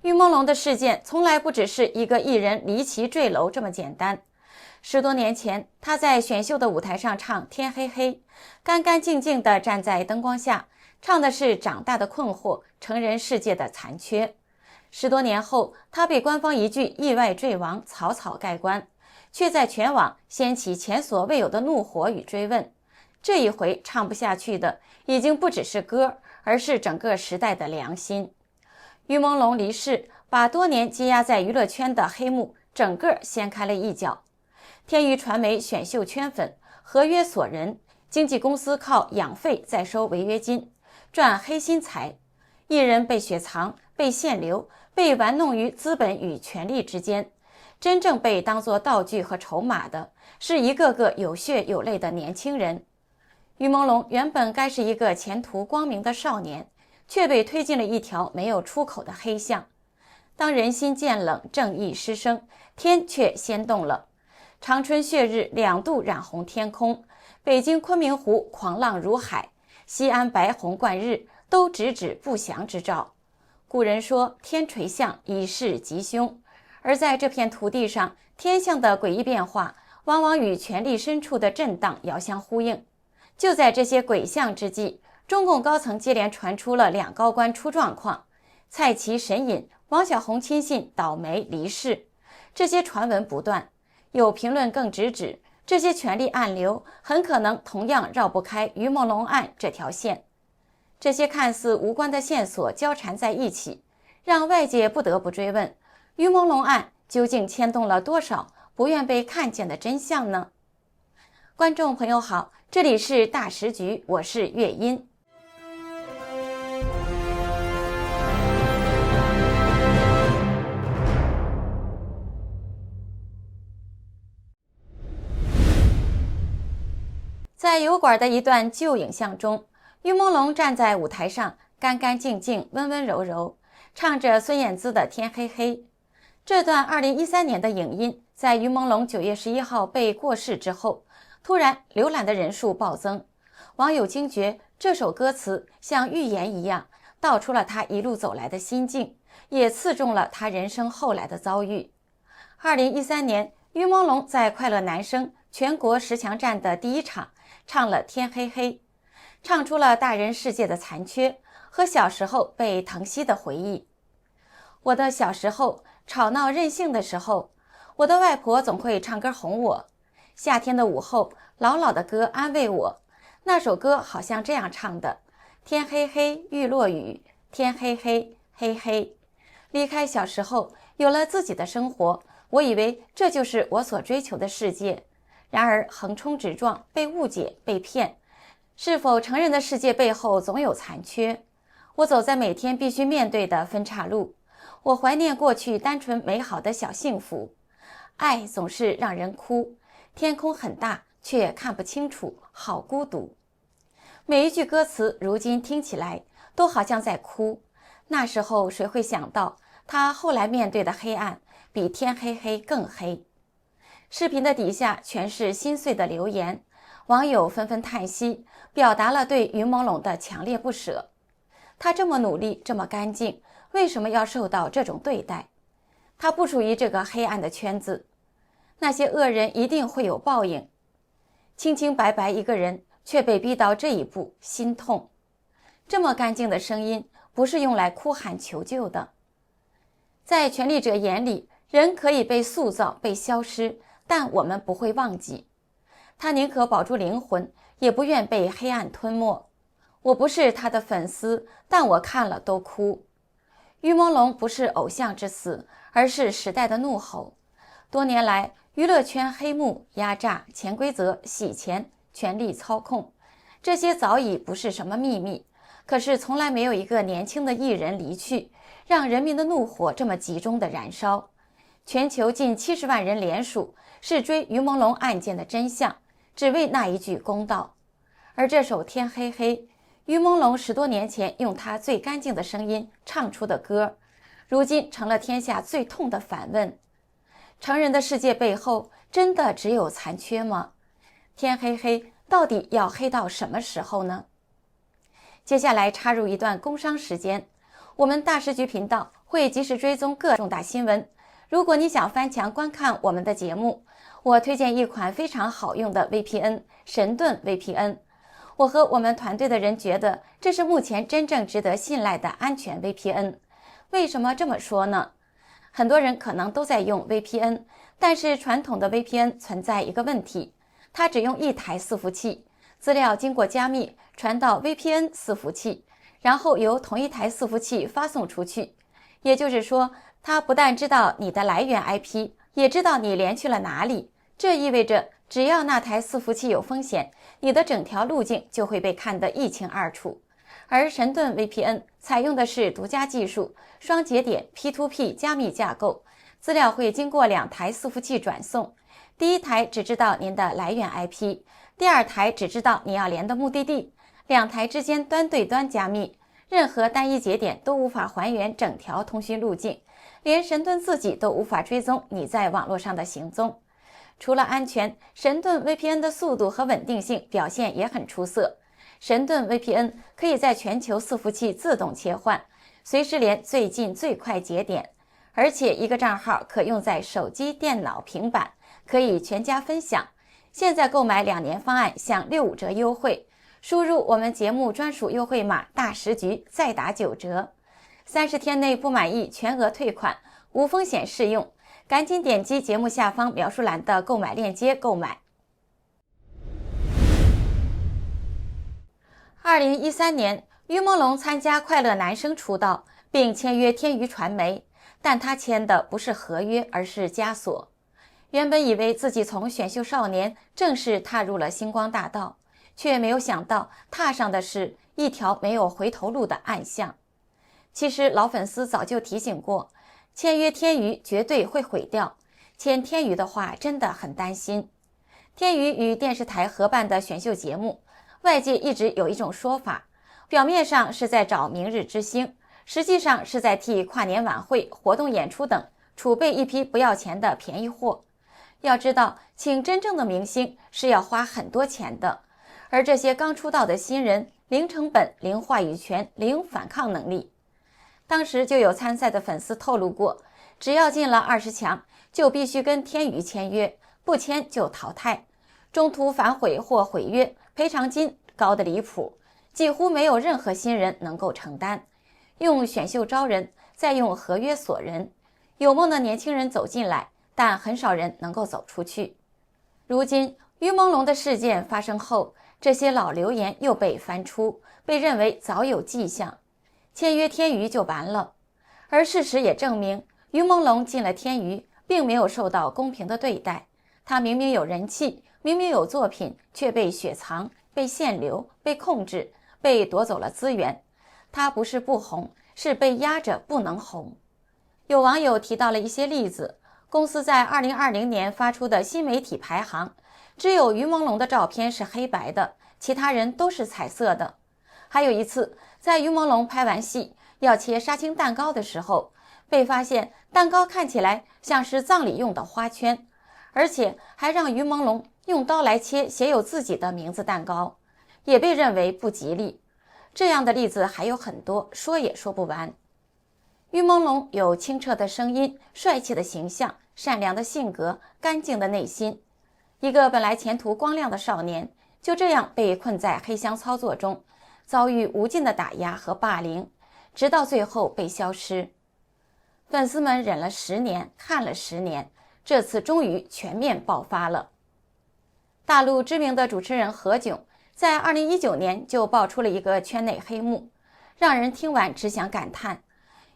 于朦胧的事件从来不只是一个艺人离奇坠楼这么简单。10多年前，他在选秀的舞台上唱《天黑黑》，干干净净地站在灯光下，唱的是长大的困惑，成人世界的残缺。10多年后，他被官方一句意外坠亡草草盖棺，却在全网掀起前所未有的怒火与追问。这一回唱不下去的已经不只是歌，而是整个时代的良心。于朦胧离世，把多年积压在娱乐圈的黑幕整个掀开了一角。天娱传媒选秀圈粉，合约锁人，经纪公司靠养费在收违约金，赚黑心财。艺人被雪藏，被限流，被玩弄于资本与权力之间。真正被当作道具和筹码的，是一个个有血有泪的年轻人。于朦胧原本该是一个前途光明的少年，却被推进了一条没有出口的黑巷。当人心渐冷，正义失声，天却先动了。长春血日2度染红天空，北京昆明湖狂浪如海，西安白虹贯日，都直指不祥之兆。古人说天垂象，以示吉凶，而在这片土地上，天象的诡异变化往往与权力深处的震荡遥相呼应。就在这些鬼象之际，中共高层接连传出了2高官出状况，蔡奇神隐，王小红亲信倒霉离世。这些传闻不断，有评论更直指这些权力暗流很可能同样绕不开于朦胧案这条线。这些看似无关的线索交缠在一起，让外界不得不追问，于朦胧案究竟牵动了多少不愿被看见的真相呢？观众朋友好，这里是大时局，我是月音。在油管的一段旧影像中，于朦胧站在舞台上，干干净净，温温柔柔，唱着孙燕姿的《天黑黑》。这段2013年的影音，在于朦胧9月11号被过世之后，突然浏览的人数暴增。网友惊觉这首歌词像预言一样，道出了他一路走来的心境，也刺中了他人生后来的遭遇。2013年，于朦胧在快乐男声全国10强战的第1场唱了《天黑黑》，唱出了大人世界的残缺和小时候被疼惜的回忆。我的小时候吵闹任性的时候，我的外婆总会唱歌哄我。夏天的午后，老老的歌安慰我。那首歌好像这样唱的：天黑黑，欲落雨，天黑黑，黑黑。离开小时候，有了自己的生活，我以为这就是我所追求的世界。然而横冲直撞，被误解，被骗。是否成人的世界背后总有残缺？我走在每天必须面对的分岔路。我怀念过去单纯美好的小幸福。爱总是让人哭，天空很大，却看不清楚，好孤独。每一句歌词如今听起来都好像在哭。那时候谁会想到，他后来面对的黑暗比天黑黑更黑。视频的底下全是心碎的留言，网友纷纷叹息，表达了对于朦胧的强烈不舍。他这么努力，这么干净，为什么要受到这种对待？他不属于这个黑暗的圈子，那些恶人一定会有报应。清清白白一个人，却被逼到这一步，心痛。这么干净的声音，不是用来哭喊求救的。在权力者眼里，人可以被塑造，被消失，但我们不会忘记。他宁可保住灵魂，也不愿被黑暗吞没。我不是他的粉丝，但我看了都哭。于朦胧不是偶像之死，而是时代的怒吼。多年来，娱乐圈黑幕、压榨、潜规则、洗钱、权力操控，这些早已不是什么秘密。可是从来没有一个年轻的艺人离去，让人民的怒火这么集中的燃烧。全球近70万人联署，是追于朦胧案件的真相，只为那一句公道。而这首《天黑黑》，于朦胧10多年前用他最干净的声音唱出的歌，如今成了天下最痛的反问：成人的世界背后真的只有残缺吗？天黑黑到底要黑到什么时候呢？接下来插入一段工商时间，我们大时局频道会及时追踪各重大新闻。如果你想翻墙观看我们的节目，我推荐一款非常好用的 VPN 神盾 VPN。我和我们团队的人觉得这是目前真正值得信赖的安全 VPN。为什么这么说呢？很多人可能都在用 VPN， 但是传统的 VPN 存在一个问题，它只用一台伺服器，资料经过加密传到 VPN 伺服器，然后由同一台伺服器发送出去。也就是说，它不但知道你的来源 IP， 也知道你连去了哪里。这意味着只要那台伺服器有风险，你的整条路径就会被看得一清二楚。而神盾 VPN 采用的是独家技术，双节点 P2P 加密架构，资料会经过2台伺服器转送。第一台只知道您的来源 IP， 第二台只知道你要连的目的地，2台之间端对端加密，任何单一节点都无法还原整条通讯路径，连神盾自己都无法追踪你在网络上的行踪。除了安全，神盾 VPN 的速度和稳定性表现也很出色。神盾 VPN 可以在全球伺服器自动切换，随时连最近最快节点，而且一个账号可用在手机、电脑、平板，可以全家分享。现在购买2年方案享65折优惠，输入我们节目专属优惠码大时局再打9折，30天内不满意全额退款，无风险试用。赶紧点击节目下方描述栏的购买链接购买。2013年，于朦胧参加快乐男声出道，并签约天娱传媒，但他签的不是合约，而是枷锁。原本以为自己从选秀少年正式踏入了星光大道，却没有想到踏上的是一条没有回头路的暗巷。其实老粉丝早就提醒过，签约天娱绝对会毁掉，签天娱的话真的很担心。天娱与电视台合办的选秀节目，外界一直有一种说法，表面上是在找明日之星，实际上是在替跨年晚会、活动演出等储备一批不要钱的便宜货。要知道，请真正的明星是要花很多钱的，而这些刚出道的新人，零成本、零话语权、零反抗能力。当时就有参赛的粉丝透露过，只要进了20强，就必须跟天娱签约，不签就淘汰。中途反悔或毁约，赔偿金高得离谱，几乎没有任何新人能够承担。用选秀招人，再用合约锁人，有梦的年轻人走进来，但很少人能够走出去。如今于朦胧的事件发生后，这些老流言又被翻出，被认为早有迹象，签约天娱就完了。而事实也证明，于朦胧进了天娱并没有受到公平的对待，他明明有人气，明明有作品，却被雪藏、被限流、被控制、被夺走了资源。他不是不红，是被压着不能红。有网友提到了一些例子，公司在2020年发出的新媒体排行，只有于朦胧的照片是黑白的，其他人都是彩色的。还有一次，在于朦胧拍完戏要切杀青蛋糕的时候，被发现蛋糕看起来像是葬礼用的花圈，而且还让于朦胧用刀来切写有自己的名字蛋糕，也被认为不吉利。这样的例子还有很多，说也说不完。于朦胧有清澈的声音、帅气的形象、善良的性格、干净的内心。一个本来前途光亮的少年，就这样被困在黑箱操作中，遭遇无尽的打压和霸凌，直到最后被消失。粉丝们忍了10年，看了10年，这次终于全面爆发了。大陆知名的主持人何炅在2019年就爆出了一个圈内黑幕，让人听完只想感叹，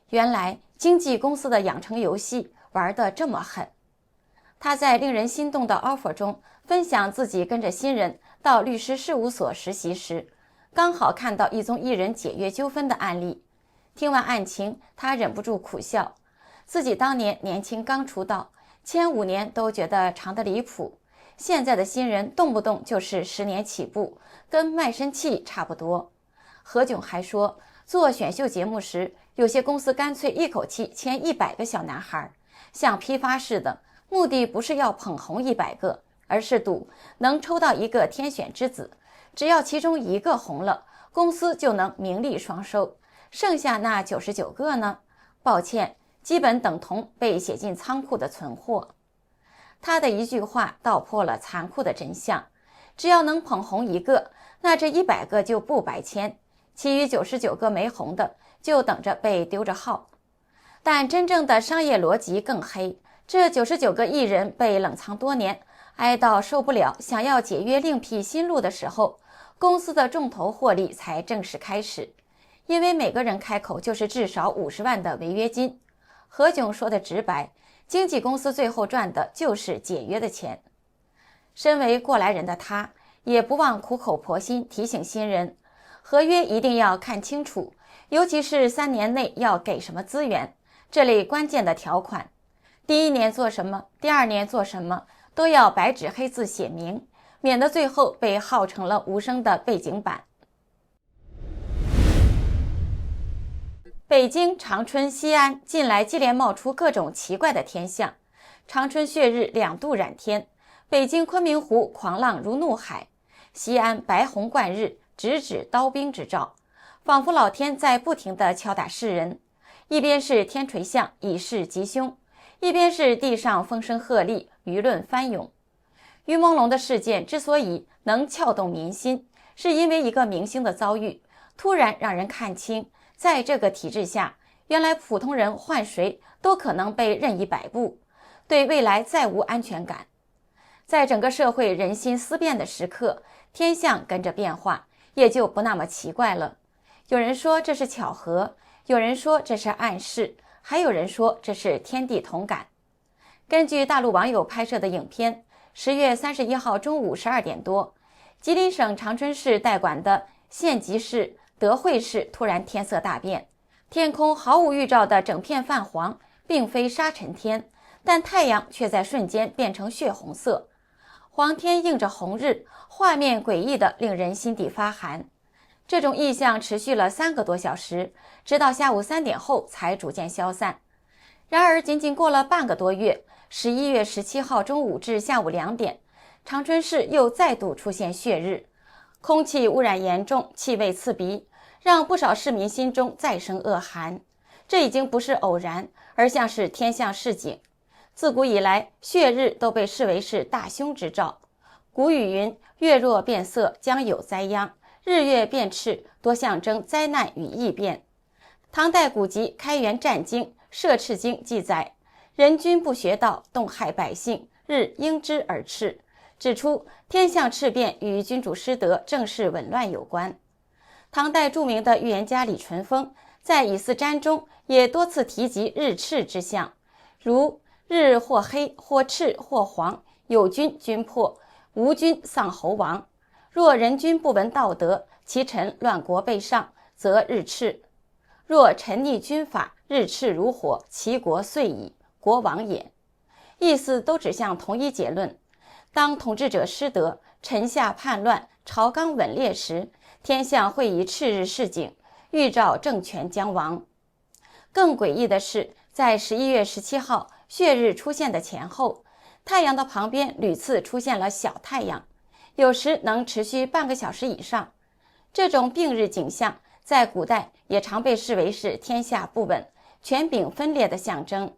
原来经纪公司的养成游戏玩得这么狠。他在令人心动的 offer 中分享自己跟着新人到律师事务所实习时，刚好看到一宗艺人解约纠纷的案例。听完案情，他忍不住苦笑，自己当年年轻刚出道，签5年都觉得长得离谱，现在的新人动不动就是10年起步，跟卖身契差不多。何炅还说，做选秀节目时，有些公司干脆一口气签100个小男孩，像批发似的，目的不是要捧红100个，而是赌能抽到一个天选之子，只要其中1个红了，公司就能名利双收，剩下那99个呢，抱歉，基本等同被写进仓库的存货。他的一句话道破了残酷的真相，只要能捧红一个，那这100个就不白签，其余99个没红的就等着被丢着号。但真正的商业逻辑更黑，这99个艺人被冷藏多年，哀到受不了，想要解约另辟新路的时候，公司的重头获利才正式开始。因为每个人开口就是至少50万的违约金。何炅说的直白，经纪公司最后赚的就是解约的钱。身为过来人的他，也不忘苦口婆心提醒新人，合约一定要看清楚，尤其是3年内要给什么资源，这类关键的条款，第1年做什么，第2年做什么，都要白纸黑字写明，免得最后被耗成了无声的背景板。北京、长春、西安近来接连冒出各种奇怪的天象，长春血日2度染天，北京昆明湖狂浪如怒海，西安白虹贯日，直指刀兵之兆，仿佛老天在不停地敲打世人。一边是天垂象，以示吉凶，一边是地上风声鹤唳，舆论翻涌。于朦胧的事件之所以能撬动民心，是因为一个明星的遭遇，突然让人看清，在这个体制下，原来普通人换谁都可能被任意摆布，对未来再无安全感。在整个社会人心思变的时刻，天象跟着变化，也就不那么奇怪了。有人说这是巧合，有人说这是暗示，还有人说这是天地同感。根据大陆网友拍摄的影片，10月31号中午12点多，吉林省长春市代管的县级市德惠市突然天色大变，天空毫无预兆的整片泛黄，并非沙尘天，但太阳却在瞬间变成血红色，黄天映着红日，画面诡异的令人心底发寒。这种异象持续了3个多小时，直到下午3点后才逐渐消散。然而仅仅过了半个多月，11月17号中午至下午2点，长春市又再度出现血日，空气污染严重，气味刺鼻，让不少市民心中再生恶寒。这已经不是偶然，而像是天象示警。自古以来，血日都被视为是大凶之兆。古语云：月若变色，将有灾殃；日月变赤，多象征灾难与异变。唐代古籍《开元战经·摄赤经》记载：人君不学道，动害百姓，日应之而赤，指出天象赤变与君主失德、政事紊乱有关。唐代著名的预言家李淳风在《以四占》中也多次提及日赤之象，如日或黑或赤或黄，有君君破，无君丧侯亡。若人君不闻道德，其臣乱国备上，则日赤；若臣逆军法，日赤如火，其国遂矣，国亡也。意思都指向同一结论：当统治者失德，臣下叛乱，朝纲紊劣时，天象会以赤日示警，预兆政权将亡。更诡异的是，在11月17号血日出现的前后，太阳的旁边屡次出现了小太阳，有时能持续半个小时以上。这种并日景象在古代也常被视为是天下不稳、权柄分裂的象征。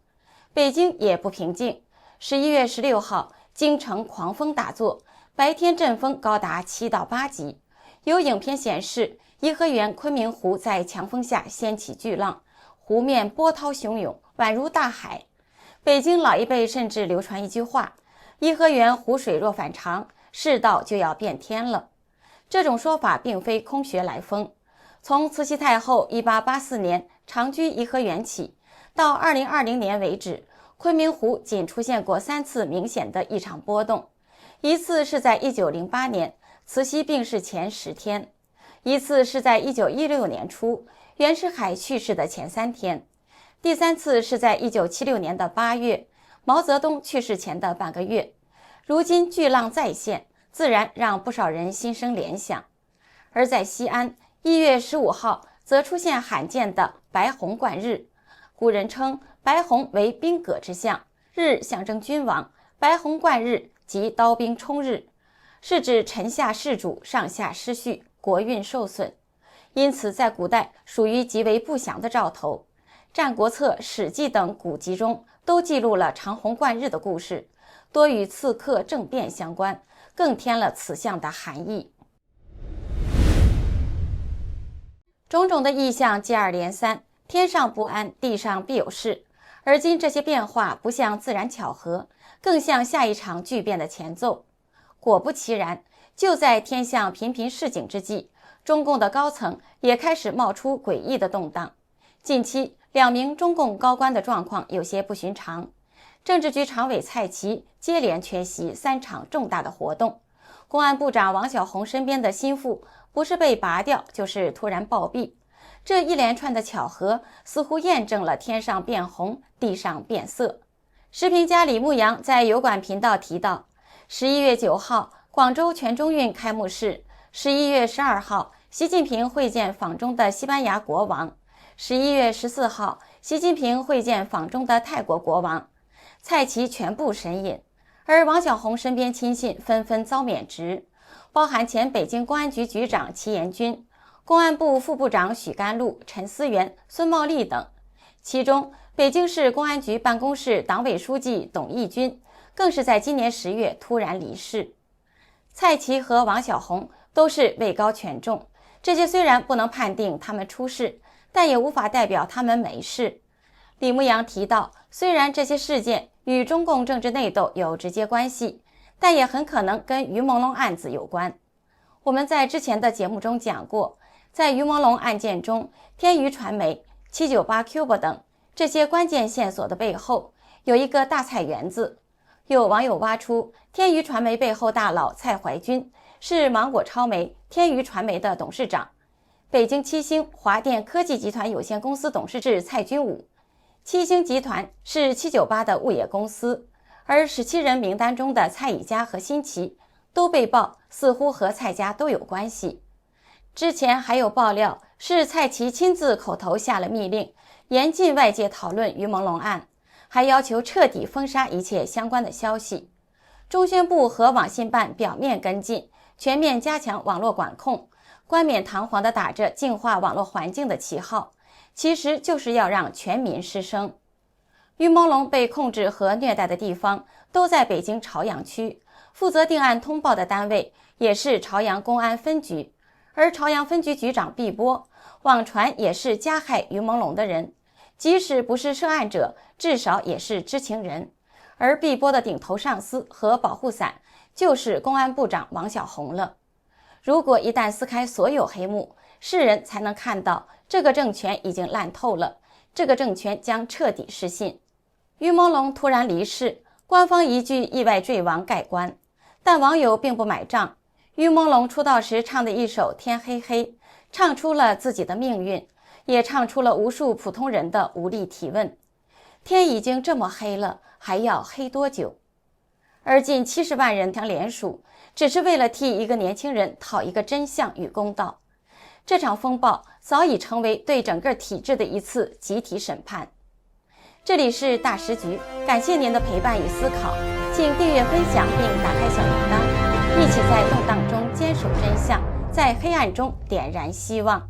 北京也不平静，11月16号，京城狂风大作，白天阵风高达7到8级。有影片显示，颐和园昆明湖在强风下掀起巨浪，湖面波涛汹涌，宛如大海。北京老一辈甚至流传一句话：颐和园湖水若反常，世道就要变天了。这种说法并非空穴来风。从慈禧太后1884年长居颐和园起，到2020年为止，昆明湖仅出现过3次明显的异常波动。一次是在1908年慈禧病逝前10天，一次是在1916年初袁世凯去世的前3天，第3次是在1976年的8月毛泽东去世前的半个月。如今巨浪再现，自然让不少人心生联想。而在西安，1月15号则出现罕见的白虹贯日。古人称白虹为兵戈之象，日象征君王，白虹贯日即刀兵冲日，是指臣下事主，上下失序，国运受损。因此在古代属于极为不祥的兆头。战国策》《史记》等古籍中都记录了长虹贯日的故事，多与刺客政变相关，更添了此象的含义。种种的异象接二连三，天上不安，地上必有事。而今这些变化不像自然巧合，更像下一场巨变的前奏。果不其然，就在天象频频示警之际，中共的高层也开始冒出诡异的动荡。近期2名中共高官的状况有些不寻常，政治局常委蔡奇接连缺席3场重大的活动，公安部长王小洪身边的心腹不是被拔掉就是突然暴毙。这一连串的巧合似乎验证了天上变红，地上变色。时评家李牧阳在油管频道提到，11月9号广州全中运开幕式，11月12号习近平会见访中的西班牙国王，11月14号习近平会见访中的泰国国王，蔡奇全部神隐，而王小洪身边亲信纷纷遭免职，包含前北京公安局局长齐延军、公安部副部长许甘露、陈思源、孙茂利等。其中北京市公安局办公室党委书记董义军更是在今年10月突然离世。蔡奇和王小洪都是位高权重，这些虽然不能判定他们出事，但也无法代表他们没事。李牧阳提到，虽然这些事件与中共政治内斗有直接关系，但也很可能跟于朦胧案子有关。我们在之前的节目中讲过，在于朦胧案件中，天娱传媒、798Cube 等这些关键线索的背后有一个大菜园子。有网友挖出天娱传媒背后大佬蔡怀军是芒果超媒天娱传媒的董事长，北京七星华电科技集团有限公司董事是蔡军武，七星集团是798的物业公司，而17人名单中的蔡以家和辛奇都被曝似乎和蔡家都有关系。之前还有爆料是蔡奇亲自口头下了密令，严禁外界讨论于朦胧案，还要求彻底封杀一切相关的消息。中宣部和网信办表面跟进，全面加强网络管控，冠冕堂皇地打着净化网络环境的旗号，其实就是要让全民失声。于朦胧被控制和虐待的地方都在北京朝阳区，负责定案通报的单位也是朝阳公安分局，而朝阳分局局长毕波，网传也是加害于朦胧的人，即使不是涉案者，至少也是知情人。而毕波的顶头上司和保护伞就是公安部长王小洪了。如果一旦撕开所有黑幕，世人才能看到这个政权已经烂透了，这个政权将彻底失信。于朦胧突然离世，官方一句意外坠亡盖棺，但网友并不买账。于朦胧出道时唱的一首《天黑黑》，唱出了自己的命运，也唱出了无数普通人的无力提问：天已经这么黑了，还要黑多久？而近70万人强联署，只是为了替一个年轻人讨一个真相与公道。这场风暴早已成为对整个体制的一次集体审判。这里是大时局，感谢您的陪伴与思考，请订阅分享并打开小铃铛，一起在动荡中坚守真相，在黑暗中点燃希望。